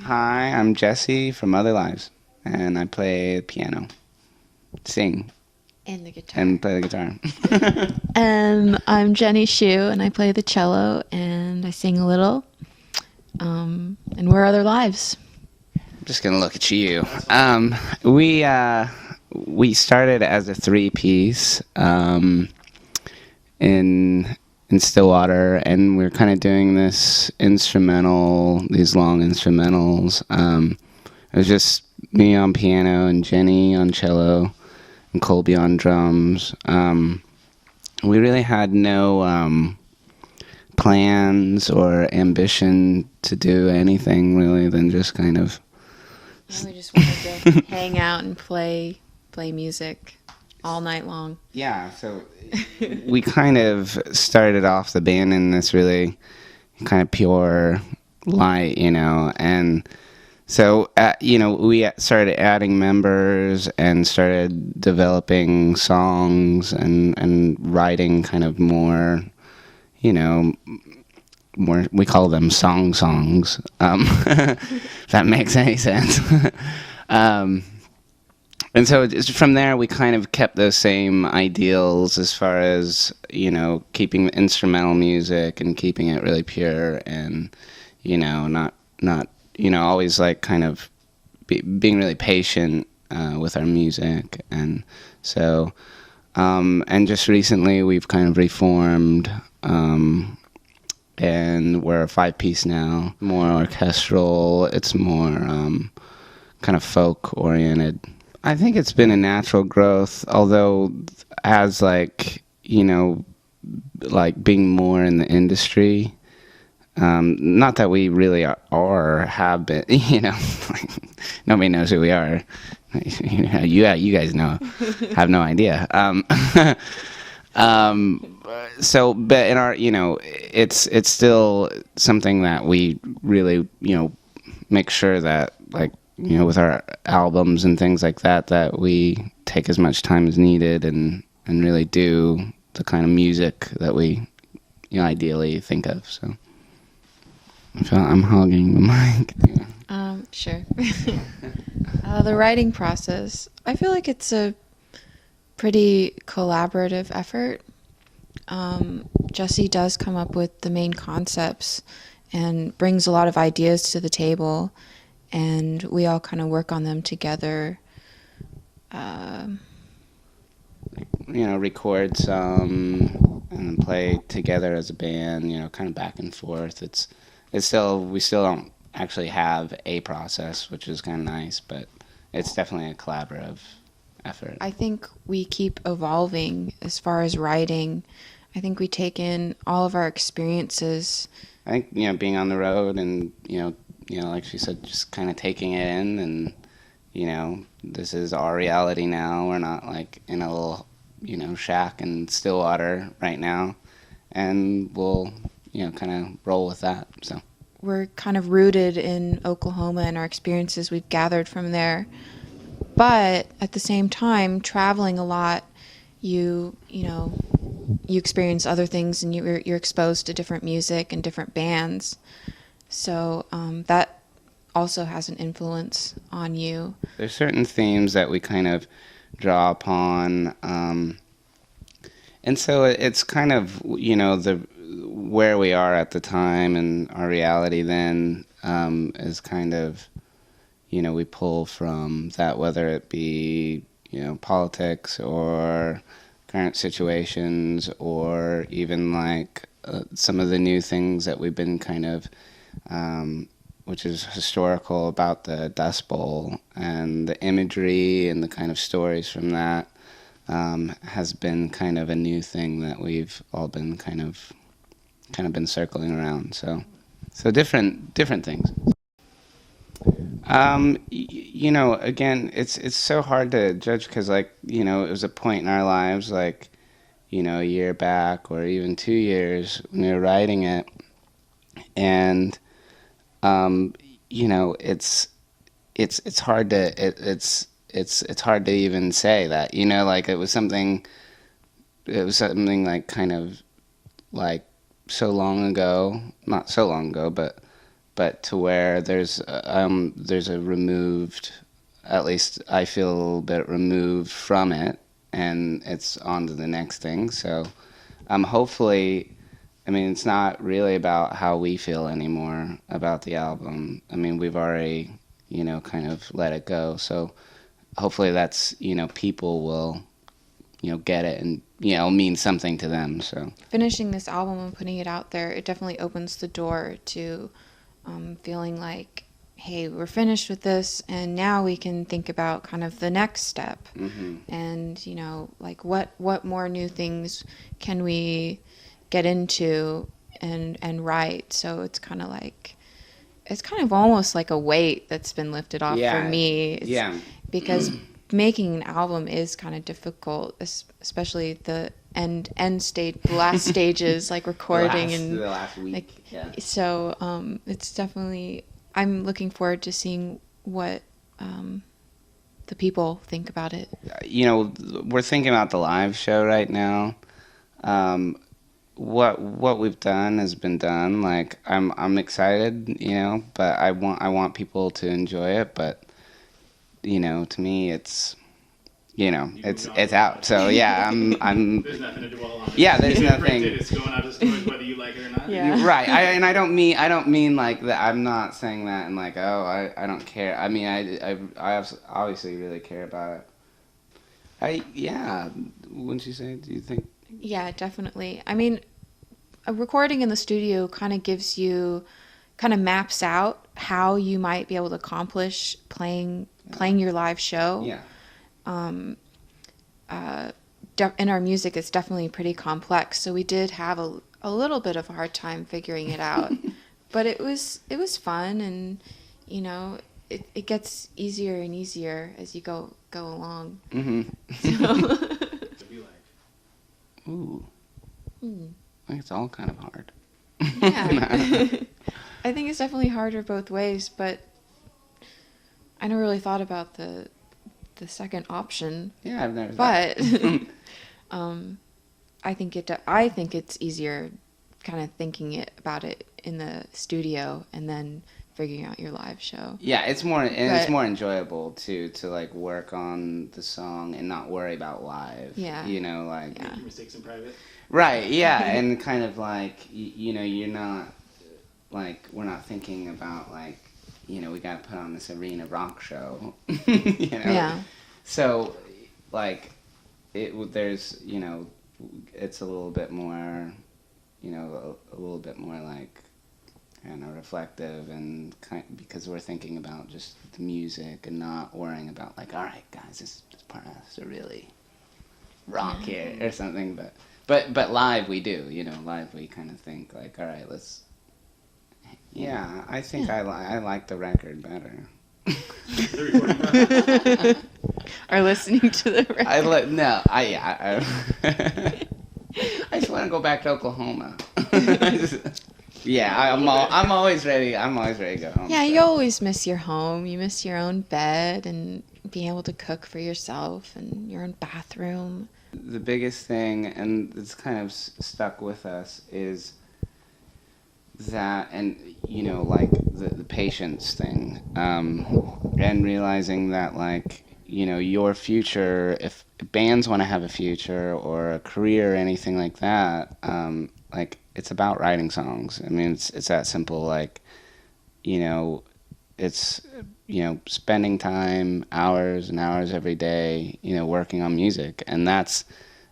Hi, I'm Jesse from Other Lives, and I play piano, sing, And the guitar. and play the guitar. And I'm Jenny Shu, and I play the cello and I sing a little. And we're Other Lives. I'm just gonna look at you. We started as a three-piece in in Stillwater, and we're kind of doing these long instrumentals. It was just me on piano and Jenny on cello and Colby on drums. We really had no plans or ambition to do anything really than just kind of Yeah, we just wanted to hang out and play music all night long. yeah. So we kind of started off the band in this really kind of pure light, and so we started adding members and started developing songs and writing kind of more, you know, more, we call them songs, if that makes any sense. um, and so from there, we kind of kept those same ideals as far as, keeping instrumental music and keeping it really pure and, not, always like kind of being really patient with our music. And so, and just recently we've kind of reformed, and we're a five-piece now, more orchestral. It's more kind of folk-oriented. I think it's been a natural growth, although as like being more in the industry, not that we really are or have been, like, nobody knows who we are. You guys know, have no idea. But in our, it's still something that we really, make sure that, like, with our albums and things like that, that we take as much time as needed and really do the kind of music that we, ideally think of. So I feel I'm hogging the mic. Sure. The writing process, I feel like it's a pretty collaborative effort. Jesse does come up with the main concepts and brings a lot of ideas to the table, and we all kind of work on them together. Record some and then play together as a band, kind of back and forth. It's still, we still don't actually have a process, which is kind of nice, but it's definitely a collaborative effort. I think we keep evolving as far as writing. I think we take in all of our experiences. I think, being on the road and, like she said, just kind of taking it in and, this is our reality now. We're not like in a little, shack in Stillwater right now. And we'll, kind of roll with that. So We're kind of rooted in Oklahoma and our experiences we've gathered from there. But at the same time, traveling a lot, you experience other things, and you're exposed to different music and different bands. So that also has an influence on you. there's certain themes that we kind of draw upon. And so it's kind of, the where we are at the time and our reality then, is kind of, we pull from that, whether it be, politics or current situations or even like some of the new things that we've been kind of, which is historical about the Dust Bowl and the imagery and the kind of stories from that, has been kind of a new thing that we've all been kind of been circling around. So different things. Again, it's so hard to judge because, like, it was a point in our lives, like, a year back or even 2 years when we were writing it, and it's hard to it's hard to even say that, like it was something like kind of like so long ago, not so long ago, but but to where there's a removed, at least I feel a little bit removed from it, and it's on to the next thing. So hopefully, I mean, it's not really about how we feel anymore about the album. I mean, we've already, kind of let it go. So hopefully that's, people will, get it and, mean something to them. So finishing this album and putting it out there, it definitely opens the door to feeling like, hey, we're finished with this, and now we can think about kind of the next step. Mm-hmm. And, like what more new things can we get into and write. So it's kind of almost like a weight that's been lifted off for me. Because making an album is kind of difficult, especially the last stages, like recording the last week. Like, so it's definitely, I'm looking forward to seeing what the people think about it. We're thinking about the live show right now. What we've done has been done. Like I'm excited, but I want people to enjoy it. But to me, it's it's out. So yeah, I'm. There's nothing to dwell on. Yeah, there's nothing. It's going out as stores whether you like it or not. Yeah. Right. I don't mean like that. I'm not saying that and like, oh, I don't care. I mean, I obviously really care about it. Wouldn't you say? Do you think? Yeah, definitely. I mean, a recording in the studio kind of maps out how you might be able to accomplish playing your live show. Yeah. In our music, it's definitely pretty complex, so we did have a little bit of a hard time figuring it out. But it was fun, and it gets easier and easier as you go along. Mm-hmm. So. Ooh. I think it's all kind of hard. Yeah. I think it's definitely harder both ways, but I never really thought about the second option. Yeah, I've never. But I think it's easier, kind of thinking about it in the studio and then figuring out your live show. Yeah, it's more enjoyable to like work on the song and not worry about live. Yeah. Like Make your mistakes in private. Right. Yeah, and kind of like you're not like we're not thinking about like we got to put on this arena rock show. Yeah. So like there's it's a little bit more a little bit more like reflective and because we're thinking about just the music and not worrying about like, all right guys, this part has to really rock here or something. But live we do, live we kind of think like, all right, let's. Yeah, I think I like the record better. Or listening to the record. I just want to go back to Oklahoma. I'm always ready. I'm always ready to go home. Yeah, you always miss your home. You miss your own bed and being able to cook for yourself and your own bathroom. The biggest thing, and it's kind of stuck with us, is that, and like the patience thing, and realizing that like your future, if bands want to have a future or a career or anything like that, like it's about writing songs. I mean, it's that simple. Like, it's spending time, hours and hours every day, working on music, and that's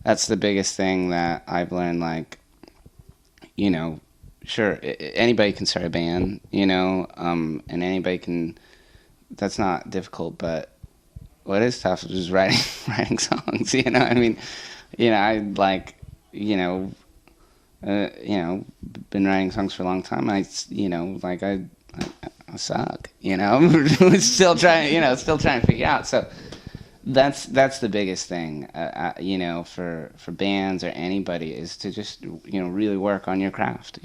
the biggest thing that I've learned. Like, sure, anybody can start a band, and anybody can. That's not difficult, but what is tough is just writing songs. I mean, I like, been writing songs for a long time. I suck. Still trying to figure out. So that's the biggest thing, for bands or anybody is to just really work on your craft.